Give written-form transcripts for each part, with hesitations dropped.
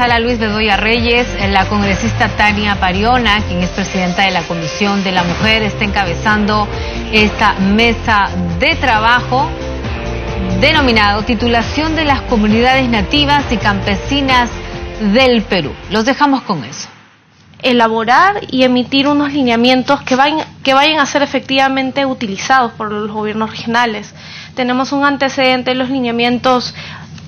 sala Luis Bedoya Reyes, la congresista Tania Pariona, quien es presidenta de la Comisión de la Mujer, está encabezando esta mesa de trabajo denominado Titulación de las Comunidades Nativas y Campesinas del Perú. Los dejamos con eso. Elaborar y emitir unos lineamientos que vayan a ser efectivamente utilizados por los gobiernos regionales. Tenemos un antecedente en los lineamientos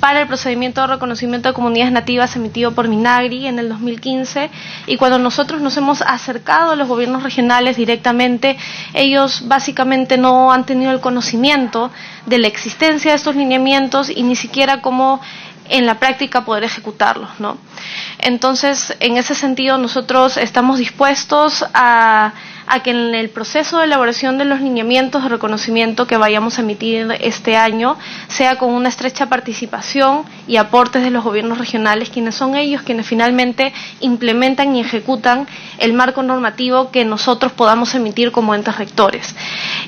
para el procedimiento de reconocimiento de comunidades nativas emitido por Minagri en el 2015, y cuando nosotros nos hemos acercado a los gobiernos regionales directamente, ellos básicamente no han tenido el conocimiento de la existencia de estos lineamientos y ni siquiera cómo en la práctica poder ejecutarlos, ¿no? Entonces, en ese sentido, nosotros estamos dispuestos a que en el proceso de elaboración de los lineamientos de reconocimiento que vayamos a emitir este año sea con una estrecha participación y aportes de los gobiernos regionales, quienes son ellos quienes finalmente implementan y ejecutan el marco normativo que nosotros podamos emitir como entes rectores.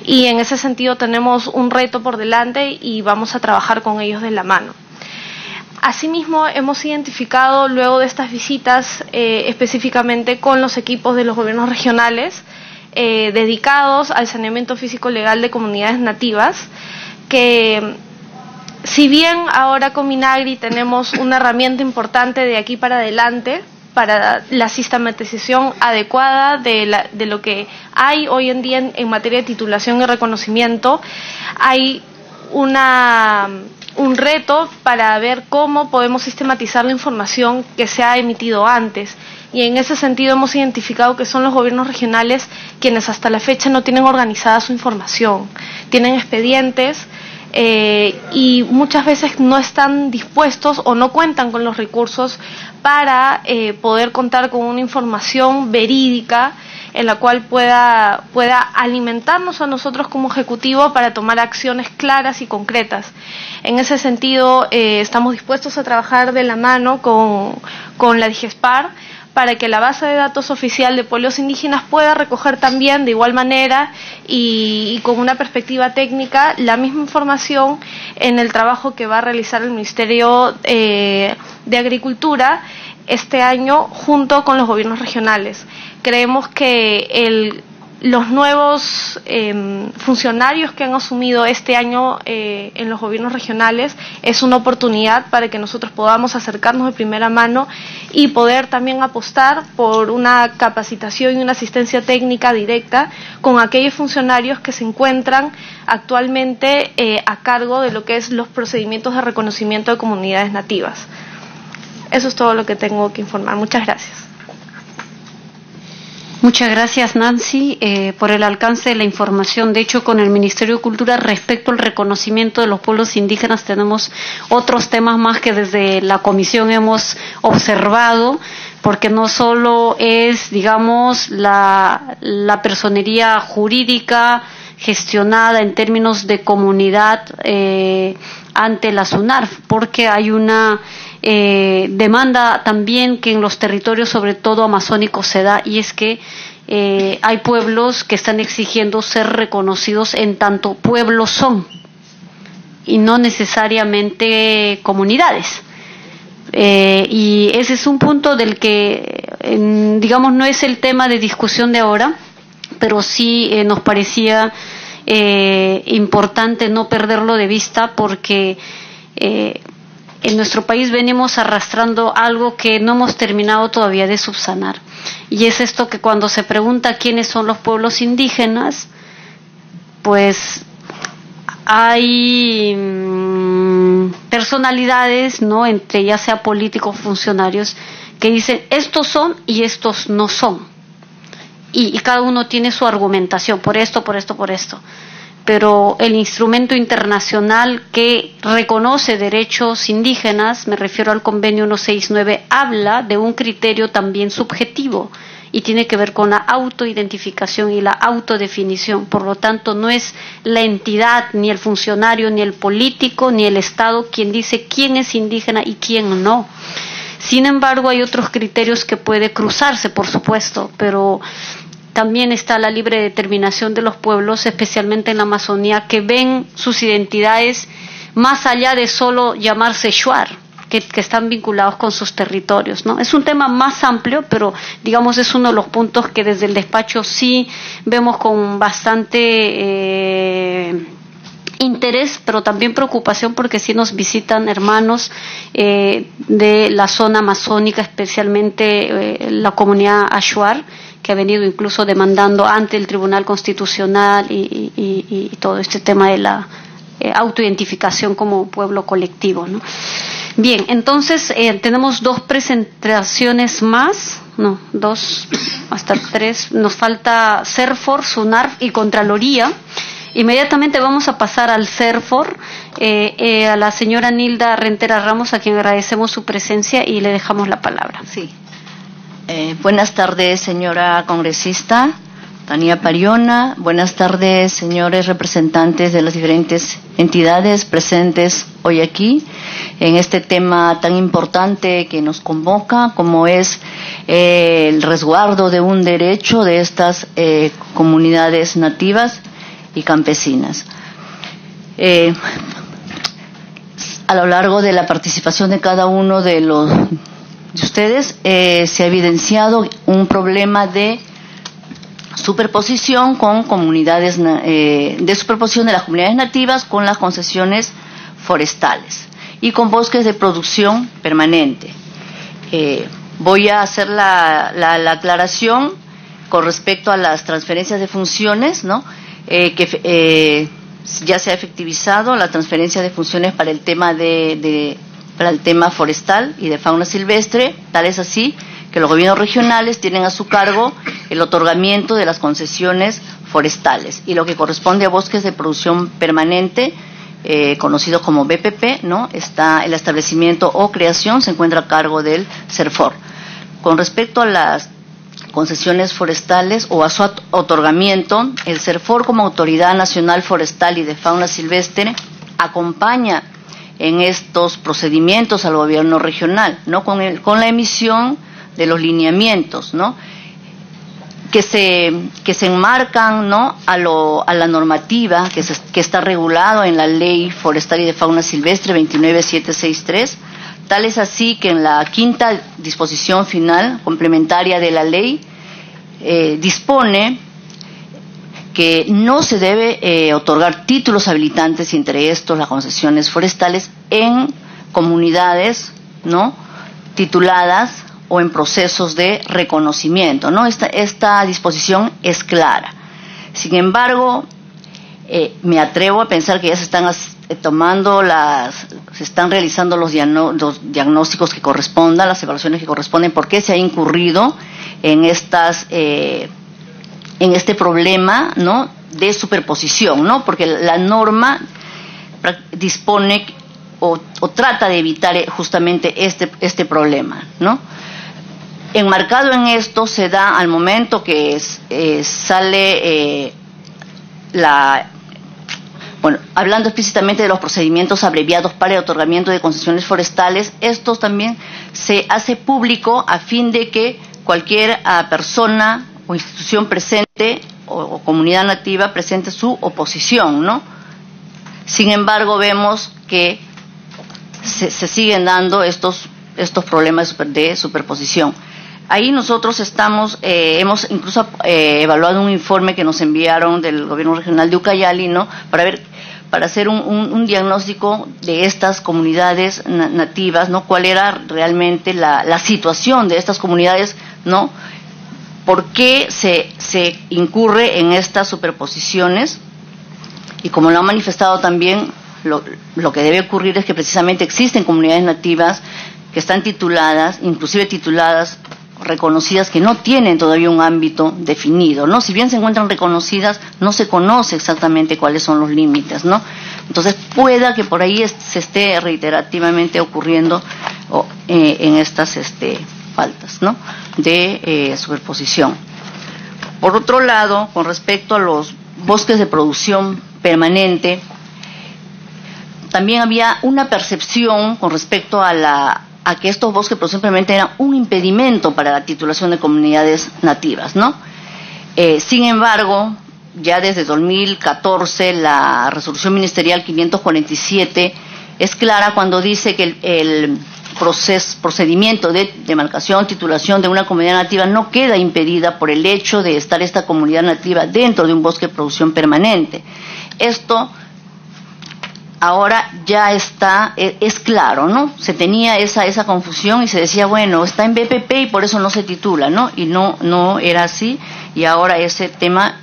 Y en ese sentido tenemos un reto por delante y vamos a trabajar con ellos de la mano. Asimismo, hemos identificado luego de estas visitas específicamente con los equipos de los gobiernos regionales dedicados al saneamiento físico legal de comunidades nativas, que si bien ahora con Minagri tenemos una herramienta importante de aquí para adelante para la sistematización adecuada de lo que hay hoy en día en materia de titulación y reconocimiento, hay un reto para ver cómo podemos sistematizar la información que se ha emitido antes, y en ese sentido hemos identificado que son los gobiernos regionales quienes hasta la fecha no tienen organizada su información, tienen expedientes y muchas veces no están dispuestos o no cuentan con los recursos para poder contar con una información verídica en la cual pueda alimentarnos a nosotros como ejecutivo para tomar acciones claras y concretas. En ese sentido, estamos dispuestos a trabajar de la mano con la DIGESPAR para que la base de datos oficial de pueblos indígenas pueda recoger también de igual manera y con una perspectiva técnica la misma información en el trabajo que va a realizar el Ministerio de Agricultura este año junto con los gobiernos regionales. Creemos que los nuevos funcionarios que han asumido este año en los gobiernos regionales es una oportunidad para que nosotros podamos acercarnos de primera mano y poder también apostar por una capacitación y una asistencia técnica directa con aquellos funcionarios que se encuentran actualmente a cargo de lo que es los procedimientos de reconocimiento de comunidades nativas. Eso es todo lo que tengo que informar. Muchas gracias. Muchas gracias, Nancy, por el alcance de la información. De hecho, con el Ministerio de Cultura, respecto al reconocimiento de los pueblos indígenas, tenemos otros temas más que desde la comisión hemos observado, porque no solo es, digamos, la personería jurídica gestionada en términos de comunidad ante la SUNARF, porque hay una demanda también que en los territorios, sobre todo amazónicos, se da, y es que hay pueblos que están exigiendo ser reconocidos en tanto pueblos son y no necesariamente comunidades. Y ese es un punto del que, digamos, no es el tema de discusión de ahora, pero sí nos parecía importante no perderlo de vista, porque en nuestro país venimos arrastrando algo que no hemos terminado todavía de subsanar, y es esto que cuando se pregunta quiénes son los pueblos indígenas, pues hay personalidades, ¿no?, entre ya sea políticos, funcionarios, que dicen estos son y estos no son, y cada uno tiene su argumentación, por esto, por esto, por esto. Pero el instrumento internacional que reconoce derechos indígenas, me refiero al Convenio 169, habla de un criterio también subjetivo y tiene que ver con la autoidentificación y la autodefinición. Por lo tanto, no es la entidad, ni el funcionario, ni el político, ni el Estado quien dice quién es indígena y quién no. Sin embargo, hay otros criterios que puede cruzarse, por supuesto, pero también está la libre determinación de los pueblos, especialmente en la Amazonía, que ven sus identidades más allá de solo llamarse Shuar, que están vinculados con sus territorios, ¿no? Es un tema más amplio, pero digamos es uno de los puntos que desde el despacho sí vemos con bastante interés, pero también preocupación, porque sí nos visitan hermanos de la zona amazónica, especialmente la comunidad Achuar, que ha venido incluso demandando ante el Tribunal Constitucional y todo este tema de la autoidentificación como pueblo colectivo, ¿no? Bien, entonces tenemos 2 presentaciones más, no, 2 hasta 3, nos falta CERFOR, SUNARF y Contraloría. Inmediatamente vamos a pasar al CERFOR, a la señora Nilda Rentera Ramos, a quien agradecemos su presencia y le dejamos la palabra. Sí. Buenas tardes, señora congresista Tania Pariona. Buenas tardes, señores representantes de las diferentes entidades presentes hoy aquí en este tema tan importante que nos convoca, como es el resguardo de un derecho de estas comunidades nativas y campesinas. A lo largo de la participación de cada uno de ustedes se ha evidenciado un problema de superposición con comunidades, de superposición de las comunidades nativas con las concesiones forestales y con bosques de producción permanente. Voy a hacer la aclaración con respecto a las transferencias de funciones, ¿no? Que ya se ha efectivizado la transferencia de funciones para el tema para el tema forestal y de fauna silvestre, tal es así que los gobiernos regionales tienen a su cargo el otorgamiento de las concesiones forestales, y lo que corresponde a bosques de producción permanente, conocidos como BPP, ¿no? Está el establecimiento o creación, se encuentra a cargo del CERFOR. Con respecto a las concesiones forestales o a su otorgamiento, el CERFOR, como Autoridad Nacional Forestal y de Fauna Silvestre, acompaña en estos procedimientos al gobierno regional, ¿no? Con la emisión de los lineamientos, ¿no? Que se enmarcan, ¿no? a la normativa que está regulado en la Ley Forestal y de Fauna Silvestre 29763. Tal es así que en la 5ª disposición final complementaria de la ley dispone que no se debe otorgar títulos habilitantes, entre estos las concesiones forestales, en comunidades, ¿no? tituladas o en procesos de reconocimiento, ¿no? Esta disposición es clara. Sin embargo, me atrevo a pensar que ya se están realizando los diagnósticos que correspondan, las evaluaciones que corresponden, por qué se ha incurrido en este problema, ¿no? de superposición, ¿no? Porque la norma dispone o trata de evitar justamente este problema, ¿no? Enmarcado en esto se da al momento que sale hablando explícitamente de los procedimientos abreviados para el otorgamiento de concesiones forestales, estos también se hace público a fin de que cualquier persona o institución presente o comunidad nativa presente su oposición, ¿no? Sin embargo, vemos que se siguen dando estos problemas de superposición. Ahí nosotros hemos incluso evaluado un informe que nos enviaron del gobierno regional de Ucayali, ¿no? Para hacer un diagnóstico de estas comunidades nativas, ¿no? Cuál era realmente la situación de estas comunidades, ¿no? ¿Por qué se incurre en estas superposiciones? Y como lo han manifestado también, lo que debe ocurrir es que precisamente existen comunidades nativas que están tituladas, inclusive tituladas, reconocidas, que no tienen todavía un ámbito definido, ¿no? Si bien se encuentran reconocidas, no se conoce exactamente cuáles son los límites, ¿no? Entonces, pueda que por ahí se esté reiterativamente ocurriendo en estas faltas, ¿no? de superposición. Por otro lado, con respecto a los bosques de producción permanente, también había una percepción con respecto a que estos bosques de producción permanente eran un impedimento para la titulación de comunidades nativas, ¿no? Sin embargo, ya desde 2014 la resolución ministerial 547 es clara cuando dice que procedimiento de demarcación, titulación de una comunidad nativa no queda impedida por el hecho de estar esta comunidad nativa dentro de un bosque de producción permanente. Esto ahora ya está, es claro, ¿no? Se tenía esa confusión y se decía, bueno, está en BPP y por eso no se titula, ¿no? Y no era así, y ahora ese tema,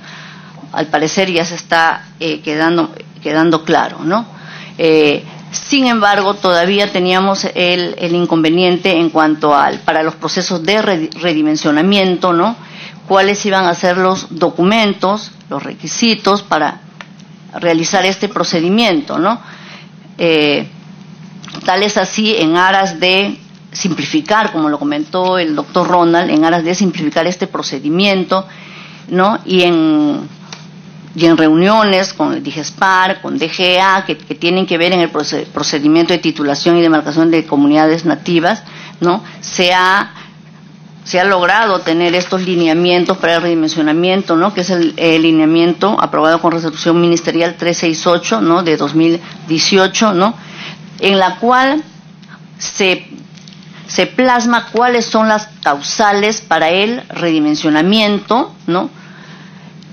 al parecer, ya se está quedando claro, ¿no? Sin embargo, todavía teníamos el inconveniente en cuanto para los procesos de redimensionamiento, ¿no? Cuáles iban a ser los documentos, los requisitos para realizar este procedimiento, ¿no? Tal es así, en aras de simplificar, como lo comentó el doctor Ronald, en aras de simplificar este procedimiento, ¿no? Y en reuniones con el DIGESPAR, con DGA, que tienen que ver en el procedimiento de titulación y demarcación de comunidades nativas, ¿no? Se ha logrado tener estos lineamientos para el redimensionamiento, ¿no? Que es el lineamiento aprobado con resolución ministerial 368, ¿no? De 2018, ¿no? En la cual se plasma cuáles son las causales para el redimensionamiento, ¿no?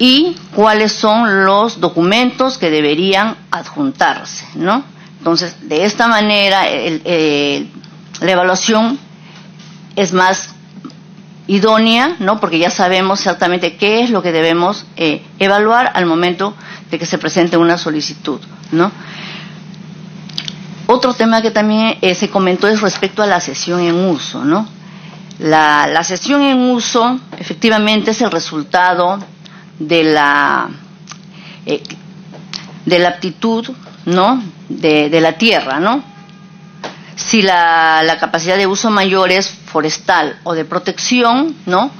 Y cuáles son los documentos que deberían adjuntarse, ¿no? Entonces, de esta manera, la evaluación es más idónea, ¿no? Porque ya sabemos exactamente qué es lo que debemos evaluar al momento de que se presente una solicitud, ¿no? Otro tema que también se comentó es respecto a la cesión en uso, ¿no? La cesión en uso efectivamente es el resultado de la aptitud, ¿no? de la tierra, ¿no? Si la capacidad de uso mayor es forestal o de protección, ¿no?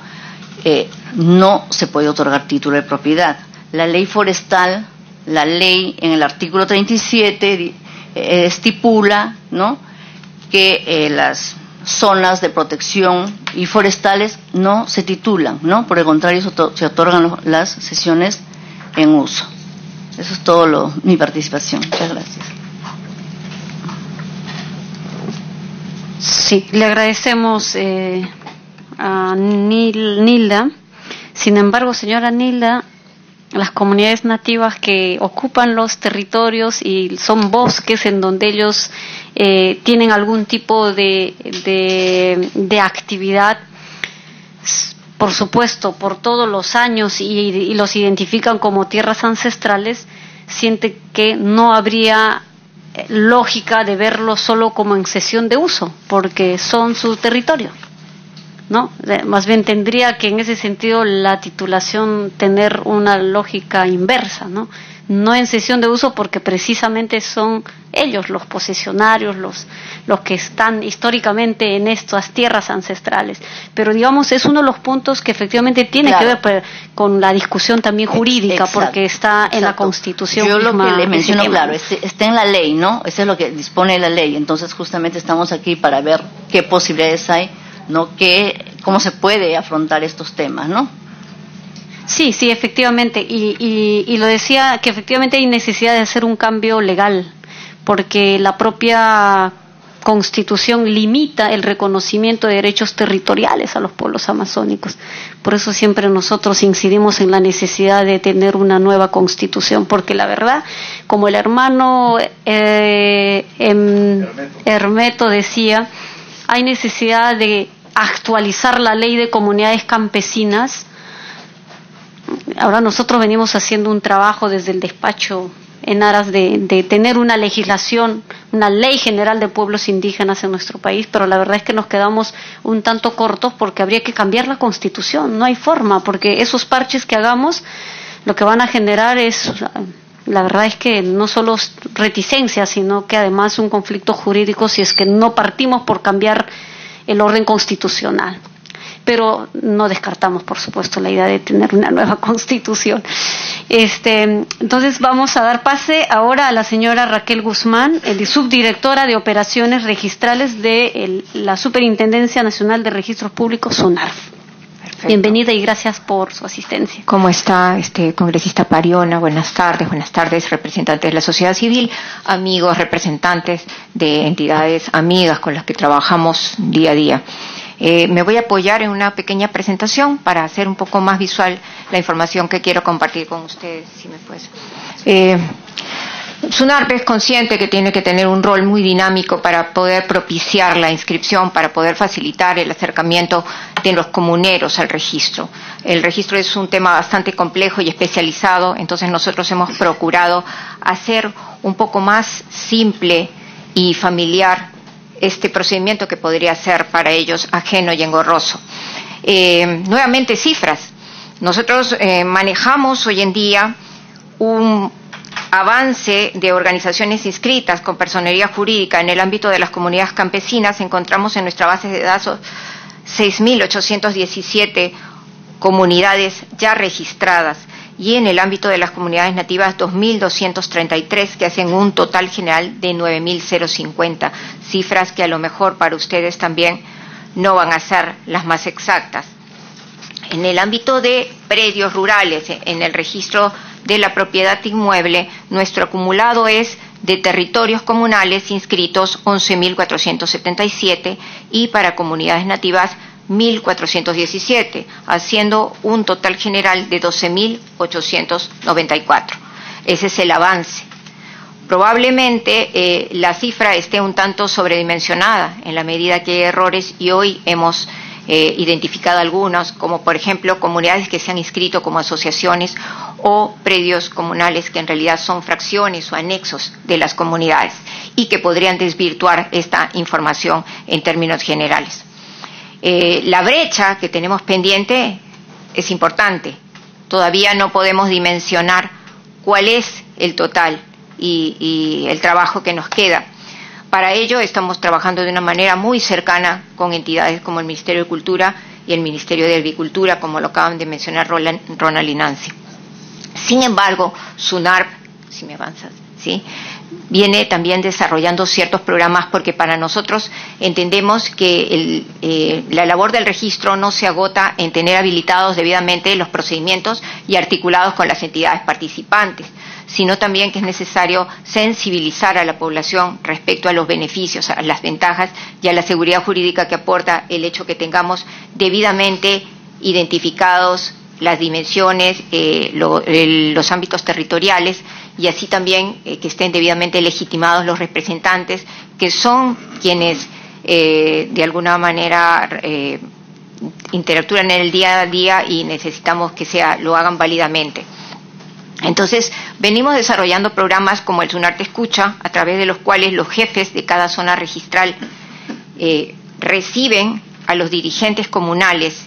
No se puede otorgar título de propiedad. La ley forestal, la ley en el artículo 37 estipula, ¿no? Que las zonas de protección y forestales no se titulan, ¿no? Por el contrario, se otorgan las cesiones en uso. Eso es todo mi participación. Muchas gracias. Sí, le agradecemos a Nilda. Sin embargo, señora Nilda, las comunidades nativas que ocupan los territorios y son bosques en donde ellos tienen algún tipo de actividad, por supuesto, por todos los años y los identifican como tierras ancestrales, sienten que no habría lógica de verlo solo como en cesión de uso, porque son su territorio, ¿no? Más bien tendría que en ese sentido la titulación tener una lógica inversa, ¿no? No en cesión de uso porque precisamente son ellos los posesionarios, los que están históricamente en estas tierras ancestrales. Pero digamos, es uno de los puntos que efectivamente tiene que ver con la discusión también jurídica, porque está en la Constitución. Yo misma, lo que le menciono, claro, está en la ley, ¿no? Eso es lo que dispone la ley. Entonces justamente estamos aquí para ver qué posibilidades hay, ¿no? Cómo se puede afrontar estos temas, ¿no? Sí, efectivamente, y lo decía que efectivamente hay necesidad de hacer un cambio legal, porque la propia Constitución limita el reconocimiento de derechos territoriales a los pueblos amazónicos. Por eso siempre nosotros incidimos en la necesidad de tener una nueva Constitución, porque la verdad, como el hermano Hermeto decía, hay necesidad de actualizar la ley de comunidades campesinas. Ahora nosotros venimos haciendo un trabajo desde el despacho en aras de tener una legislación, una ley general de pueblos indígenas en nuestro país, pero la verdad es que nos quedamos un tanto cortos porque habría que cambiar la Constitución. No hay forma, porque esos parches que hagamos lo que van a generar es, la verdad es que no solo reticencia, sino que además un conflicto jurídico si es que no partimos por cambiar el orden constitucional. Pero no descartamos, por supuesto, la idea de tener una nueva Constitución. Entonces vamos a dar pase ahora a la señora Raquel Guzmán, subdirectora de Operaciones Registrales de la Superintendencia Nacional de Registros Públicos, SUNARF. Perfecto. Bienvenida y gracias por su asistencia. ¿Cómo está, congresista Pariona? Buenas tardes, representantes de la sociedad civil, amigos, representantes de entidades amigas con las que trabajamos día a día. Me voy a apoyar en una pequeña presentación para hacer un poco más visual la información que quiero compartir con ustedes, si me puedes. SUNARP es consciente que tiene que tener un rol muy dinámico para poder propiciar la inscripción, para poder facilitar el acercamiento de los comuneros al registro. El registro es un tema bastante complejo y especializado, entonces nosotros hemos procurado hacer un poco más simple y familiar este procedimiento que podría ser para ellos ajeno y engorroso. Nuevamente, cifras. Nosotros manejamos hoy en día un avance de organizaciones inscritas con personería jurídica en el ámbito de las comunidades campesinas. Encontramos en nuestra base de datos 6.817 comunidades ya registradas y en el ámbito de las comunidades nativas 2.233, que hacen un total general de 9.050, cifras que a lo mejor para ustedes también no van a ser las más exactas. En el ámbito de predios rurales, en el registro de la propiedad inmueble, nuestro acumulado es de territorios comunales inscritos 11.477 y para comunidades nativas 1.417, haciendo un total general de 12.894. Ese es el avance. Probablemente la cifra esté un tanto sobredimensionada en la medida que hay errores y hoy hemos identificado algunos, como por ejemplo comunidades que se han inscrito como asociaciones o predios comunales que en realidad son fracciones o anexos de las comunidades y que podrían desvirtuar esta información en términos generales. La brecha que tenemos pendiente es importante. Todavía no podemos dimensionar cuál es el total y el trabajo que nos queda. Para ello estamos trabajando de una manera muy cercana con entidades como el Ministerio de Cultura y el Ministerio de Agricultura, como lo acaban de mencionar Ronald y Nancy. Sin embargo, SUNARP, si me avanzas, ¿sí?, viene también desarrollando ciertos programas porque para nosotros entendemos que la labor del registro no se agota en tener habilitados debidamente los procedimientos y articulados con las entidades participantes, sino también que es necesario sensibilizar a la población respecto a los beneficios, a las ventajas y a la seguridad jurídica que aporta el hecho que tengamos debidamente identificados las dimensiones, los ámbitos territoriales y así también que estén debidamente legitimados los representantes que son quienes de alguna manera interactúan en el día a día y necesitamos que lo hagan válidamente. Entonces, venimos desarrollando programas como el SUNARP Te Escucha, a través de los cuales los jefes de cada zona registral reciben a los dirigentes comunales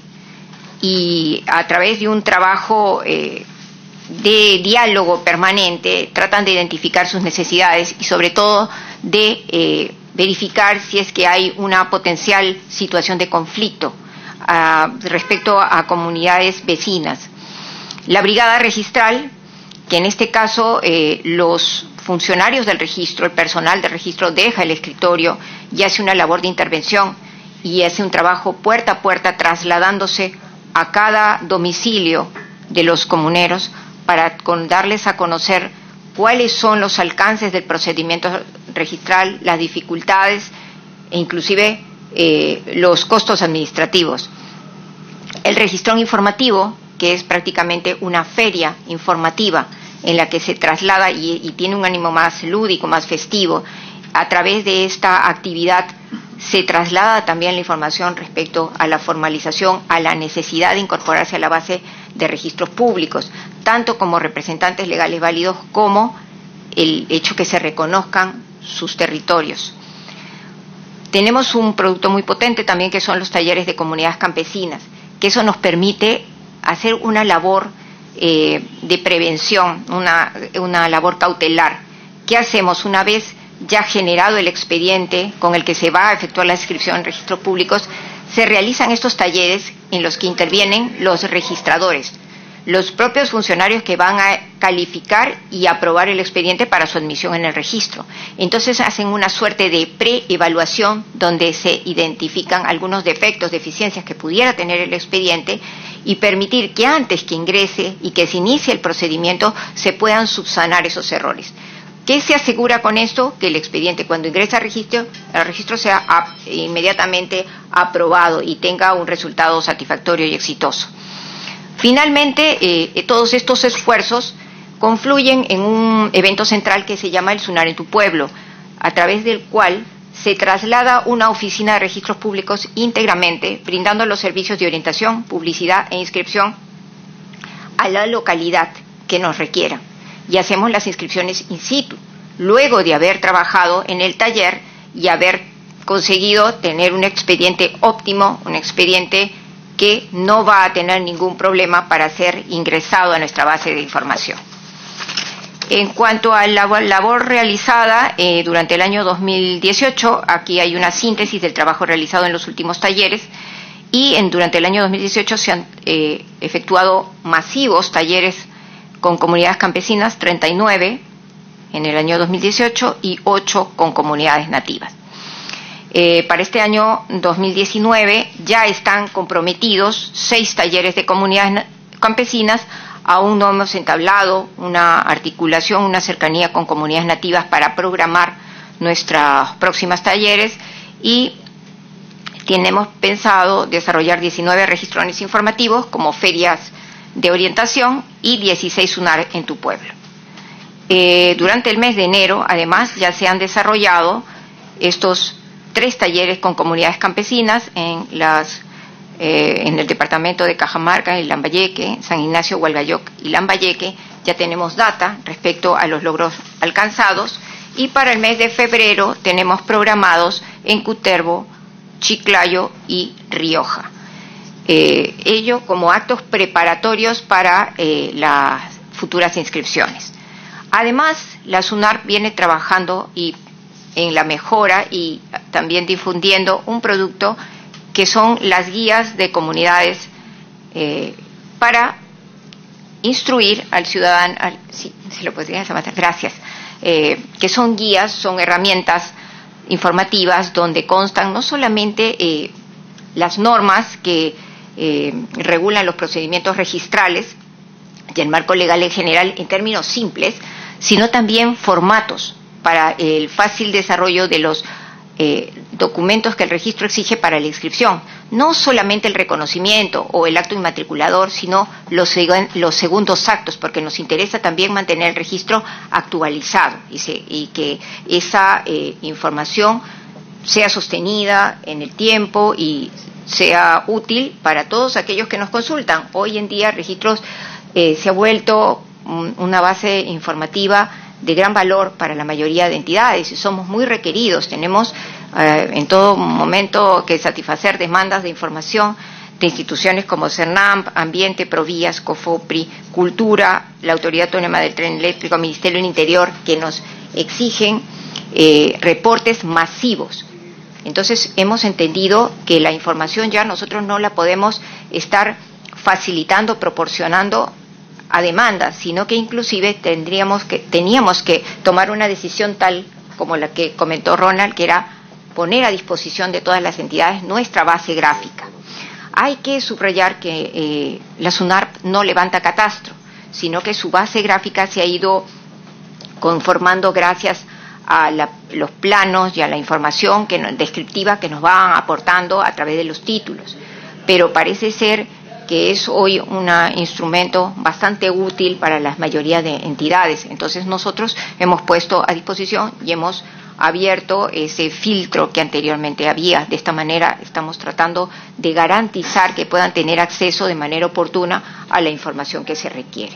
y a través de un trabajo de diálogo permanente tratan de identificar sus necesidades y sobre todo de verificar si es que hay una potencial situación de conflicto respecto a comunidades vecinas. La brigada registral, que en este caso los funcionarios del registro, el personal del registro deja el escritorio y hace una labor de intervención y hace un trabajo puerta a puerta trasladándose a cada domicilio de los comuneros para darles a conocer cuáles son los alcances del procedimiento registral, las dificultades e inclusive los costos administrativos. El registrón informativo, que es prácticamente una feria informativa en la que se traslada y tiene un ánimo más lúdico, más festivo, a través de esta actividad se traslada también la información respecto a la formalización, a la necesidad de incorporarse a la base de registros públicos, tanto como representantes legales válidos como el hecho que se reconozcan sus territorios. Tenemos un producto muy potente también que son los talleres de comunidades campesinas, que eso nos permite hacer una labor de prevención, una labor cautelar. ¿Qué hacemos una vez ya generado el expediente con el que se va a efectuar la inscripción en registros públicos? Se realizan estos talleres en los que intervienen los registradores. los propios funcionarios que van a calificar y aprobar el expediente para su admisión en el registro. Entonces hacen una suerte de pre-evaluación donde se identifican algunos defectos, deficiencias que pudiera tener el expediente y permitir que antes que ingrese y que se inicie el procedimiento se puedan subsanar esos errores. ¿Qué se asegura con esto? Que el expediente cuando ingresa al registro sea inmediatamente aprobado y tenga un resultado satisfactorio y exitoso. Finalmente, todos estos esfuerzos confluyen en un evento central que se llama el SUNAR en tu pueblo, a través del cual se traslada una oficina de registros públicos íntegramente, brindando los servicios de orientación, publicidad e inscripción a la localidad que nos requiera. Y hacemos las inscripciones in situ, luego de haber trabajado en el taller y haber conseguido tener un expediente óptimo, un expediente que no va a tener ningún problema para ser ingresado a nuestra base de información. En cuanto a la labor realizada durante el año 2018, aquí hay una síntesis del trabajo realizado en los últimos talleres y durante el año 2018 se han efectuado masivos talleres con comunidades campesinas, 39 en el año 2018 y 8 con comunidades nativas. Para este año 2019 ya están comprometidos 6 talleres de comunidades campesinas. Aún no hemos entablado una articulación, una cercanía con comunidades nativas para programar nuestros próximos talleres y tenemos pensado desarrollar 19 registrones informativos como ferias de orientación y 16 SUNAR en tu pueblo. Durante el mes de enero, además, ya se han desarrollado estos 3 talleres con comunidades campesinas en el departamento de Cajamarca, en Lambayeque, San Ignacio, Hualgayoc y Lambayeque. Ya tenemos data respecto a los logros alcanzados y para el mes de febrero tenemos programados en Cutervo, Chiclayo y Rioja. Ello como actos preparatorios para las futuras inscripciones. Además, la SUNAR viene trabajando en la mejora y también difundiendo un producto que son las guías de comunidades para instruir al ciudadano, si lo podría llamar, gracias, que son guías, son herramientas informativas donde constan no solamente las normas que regulan los procedimientos registrales y el marco legal en general en términos simples, sino también formatos para el fácil desarrollo de los documentos que el registro exige para la inscripción. No solamente el reconocimiento o el acto inmatriculador, sino los segundos actos, porque nos interesa también mantener el registro actualizado y que esa información sea sostenida en el tiempo y sea útil para todos aquellos que nos consultan. Hoy en día registros se ha vuelto una base informativa de gran valor para la mayoría de entidades y somos muy requeridos. Tenemos en todo momento que satisfacer demandas de información de instituciones como CERNAMP, Ambiente, Provías, COFOPRI, Cultura, la Autoridad Autónoma del Tren Eléctrico, Ministerio del Interior, que nos exigen reportes masivos. Entonces hemos entendido que la información ya nosotros no la podemos estar facilitando, proporcionando a demanda, sino que inclusive teníamos que tomar una decisión tal como la que comentó Ronald, que era poner a disposición de todas las entidades nuestra base gráfica. Hay que subrayar que la SUNAR no levanta catastro, sino que su base gráfica se ha ido conformando gracias a los planos y a la información descriptiva que nos van aportando a través de los títulos. Pero parece ser que es hoy un instrumento bastante útil para la mayoría de entidades. Entonces nosotros hemos puesto a disposición y hemos abierto ese filtro que anteriormente había. De esta manera estamos tratando de garantizar que puedan tener acceso de manera oportuna a la información que se requiere.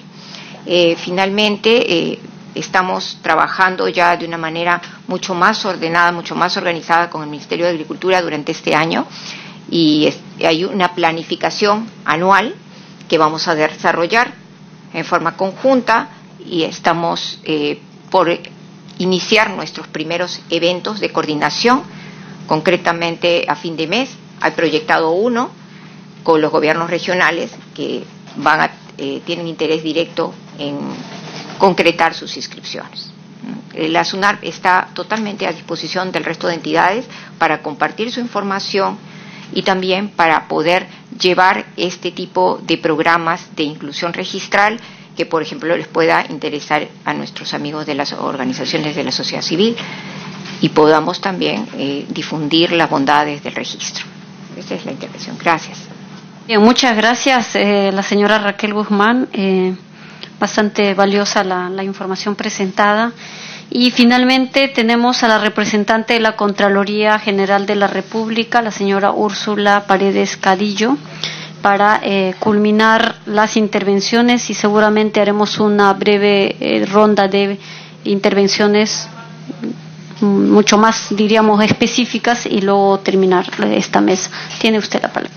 Finalmente, estamos trabajando ya de una manera mucho más ordenada, mucho más organizada con el Ministerio de Agricultura durante este año. Y hay una planificación anual que vamos a desarrollar en forma conjunta y estamos por iniciar nuestros primeros eventos de coordinación, concretamente a fin de mes. Hay proyectado uno con los gobiernos regionales que van a tienen interés directo en concretar sus inscripciones. La SUNARP está totalmente a disposición del resto de entidades para compartir su información y también para poder llevar este tipo de programas de inclusión registral que, por ejemplo, les pueda interesar a nuestros amigos de las organizaciones de la sociedad civil y podamos también difundir las bondades del registro. Esta es la intervención. Gracias. Bien, muchas gracias, la señora Raquel Guzmán. Bastante valiosa la información presentada. Y finalmente tenemos a la representante de la Contraloría General de la República, la señora Úrsula Paredes Cadillo, para culminar las intervenciones, y seguramente haremos una breve ronda de intervenciones mucho más, diríamos, específicas, y luego terminar esta mesa. Tiene usted la palabra.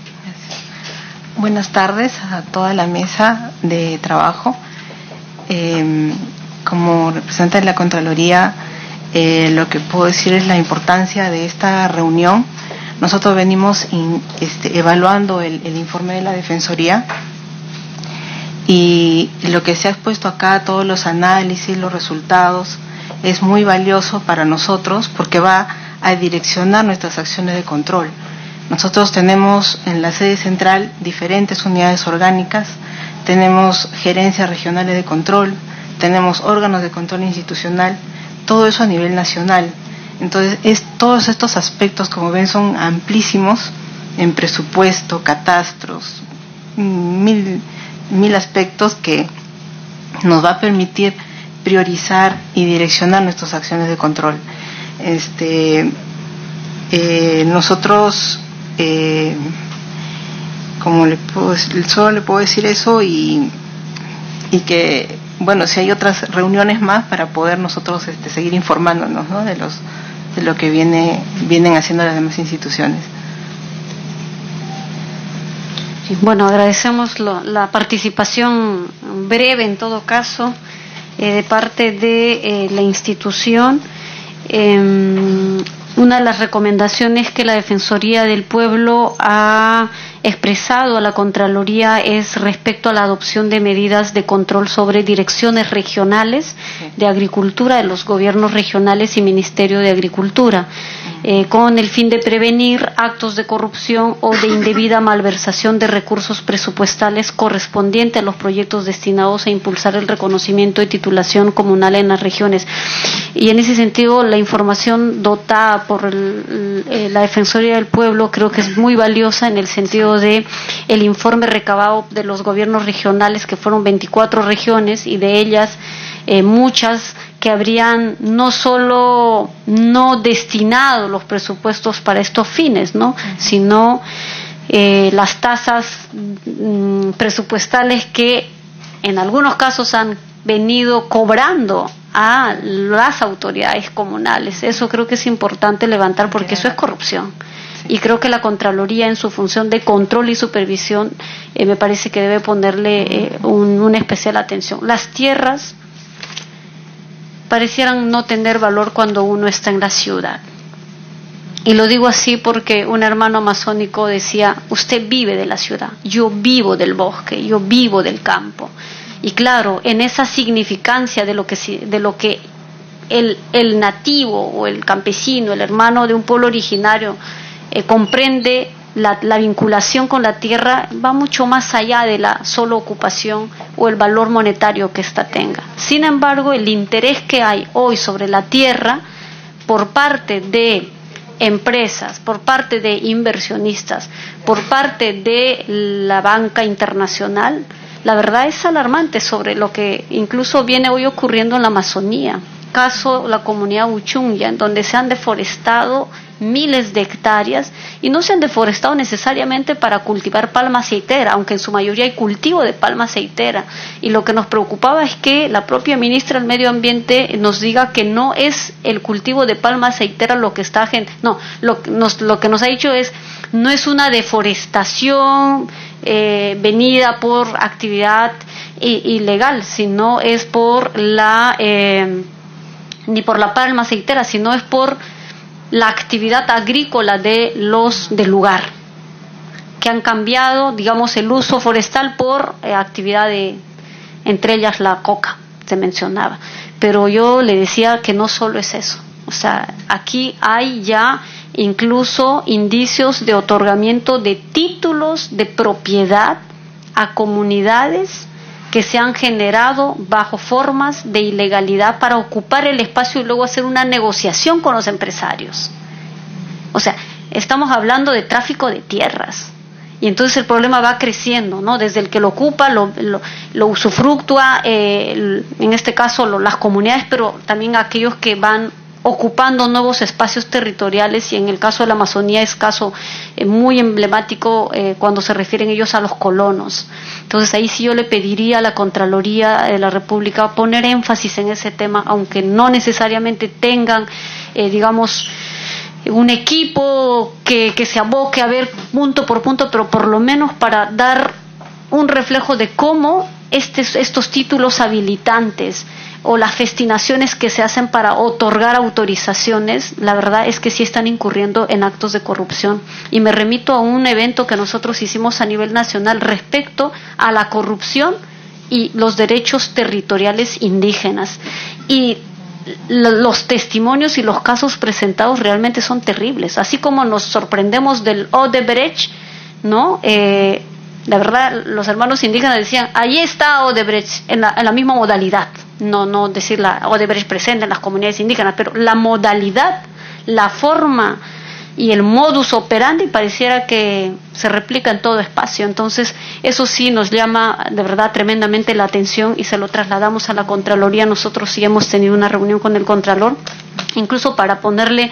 Buenas tardes a toda la mesa de trabajo. Como representante de la Contraloría, lo que puedo decir es la importancia de esta reunión. Nosotros venimos evaluando el informe de la Defensoría, y lo que se ha expuesto acá, todos los análisis, los resultados, es muy valioso para nosotros porque va a direccionar nuestras acciones de control. Nosotros tenemos en la sede central diferentes unidades orgánicas, tenemos gerencias regionales de control, tenemos órganos de control institucional, todo eso a nivel nacional. Entonces, todos estos aspectos, como ven, son amplísimos en presupuesto, catastros, mil aspectos que nos va a permitir priorizar y direccionar nuestras acciones de control. Nosotros, solo le puedo decir eso, y que, bueno, si hay otras reuniones más para poder nosotros seguir informándonos, ¿no?, de lo que vienen haciendo las demás instituciones. Bueno, agradecemos la participación breve, en todo caso, de parte de la institución. Una de las recomendaciones que la Defensoría del Pueblo ha expresado a la Contraloría es respecto a la adopción de medidas de control sobre direcciones regionales de agricultura de los gobiernos regionales y Ministerio de Agricultura, con el fin de prevenir actos de corrupción o de indebida malversación de recursos presupuestales correspondientes a los proyectos destinados a impulsar el reconocimiento de titulación comunal en las regiones. Y en ese sentido, la información dotada por la Defensoría del Pueblo creo que es muy valiosa, en el sentido de el informe recabado de los gobiernos regionales, que fueron 24 regiones, y de ellas muchas que habrían no solo no destinado los presupuestos para estos fines, ¿no?, sino las tasas presupuestales que en algunos casos han venido cobrando a las autoridades comunales. Eso creo que es importante levantar, porque eso es corrupción. Y creo que la Contraloría, en su función de control y supervisión, me parece que debe ponerle una especial atención. Las tierras parecieran no tener valor cuando uno está en la ciudad. Y lo digo así porque un hermano amazónico decía: usted vive de la ciudad, yo vivo del bosque, yo vivo del campo. Y claro, en esa significancia de lo que el nativo o el campesino, el hermano de un pueblo originario, comprende, la vinculación con la tierra va mucho más allá de la solo ocupación o el valor monetario que ésta tenga. Sin embargo, el interés que hay hoy sobre la tierra por parte de empresas, por parte de inversionistas, por parte de la banca internacional, la verdad es alarmante sobre lo que incluso viene hoy ocurriendo en la Amazonía. Caso la comunidad Uchunya, en donde se han deforestado miles de hectáreas, y no se han deforestado necesariamente para cultivar palma aceitera, aunque en su mayoría hay cultivo de palma aceitera. Y lo que nos preocupaba es que la propia ministra del Medio Ambiente nos diga que no es el cultivo de palma aceitera lo que está... lo que nos ha dicho es: no es una deforestación venida por actividad ilegal, sino es por ni por la palma aceitera, sino es por la actividad agrícola del lugar. que han cambiado, digamos, el uso forestal por actividad entre ellas la coca, se mencionaba. Pero yo le decía que no solo es eso. O sea, aquí hay ya incluso indicios de otorgamiento de títulos de propiedad a comunidades que se han generado bajo formas de ilegalidad para ocupar el espacio y luego hacer una negociación con los empresarios. O sea, estamos hablando de tráfico de tierras. Y entonces el problema va creciendo, ¿no? Desde el que lo ocupa, lo usufructúa, en este caso las comunidades, pero también aquellos que van ocupando nuevos espacios territoriales, y en el caso de la Amazonía es caso muy emblemático cuando se refieren ellos a los colonos. Entonces ahí sí yo le pediría a la Contraloría de la República poner énfasis en ese tema, aunque no necesariamente tengan, digamos, un equipo que se aboque a ver punto por punto, pero por lo menos para dar un reflejo de cómo estos títulos habilitantes o las festinaciones que se hacen para otorgar autorizaciones, la verdad es que sí están incurriendo en actos de corrupción. Y me remito a un evento que nosotros hicimos a nivel nacional respecto a la corrupción y los derechos territoriales indígenas. Y los testimonios y los casos presentados realmente son terribles. Así como nos sorprendemos del Odebrecht, ¿no? La verdad, los hermanos indígenas decían, ahí está Odebrecht, en la misma modalidad. No decir la Odebrecht presente en las comunidades indígenas, pero la modalidad, la forma y el modus operandi pareciera que se replica en todo espacio. Entonces eso sí nos llama de verdad tremendamente la atención y se lo trasladamos a la Contraloría. Nosotros sí hemos tenido una reunión con el Contralor, incluso para ponerle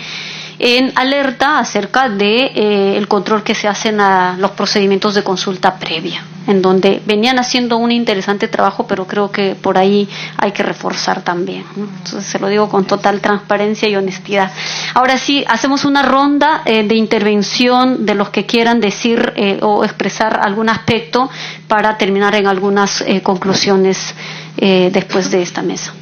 en alerta acerca de el control que se hacen a los procedimientos de consulta previa, en donde venían haciendo un interesante trabajo, pero creo que por ahí hay que reforzar también, ¿no? Entonces se lo digo con total transparencia y honestidad. Ahora sí, hacemos una ronda de intervención de los que quieran decir o expresar algún aspecto para terminar en algunas conclusiones después de esta mesa.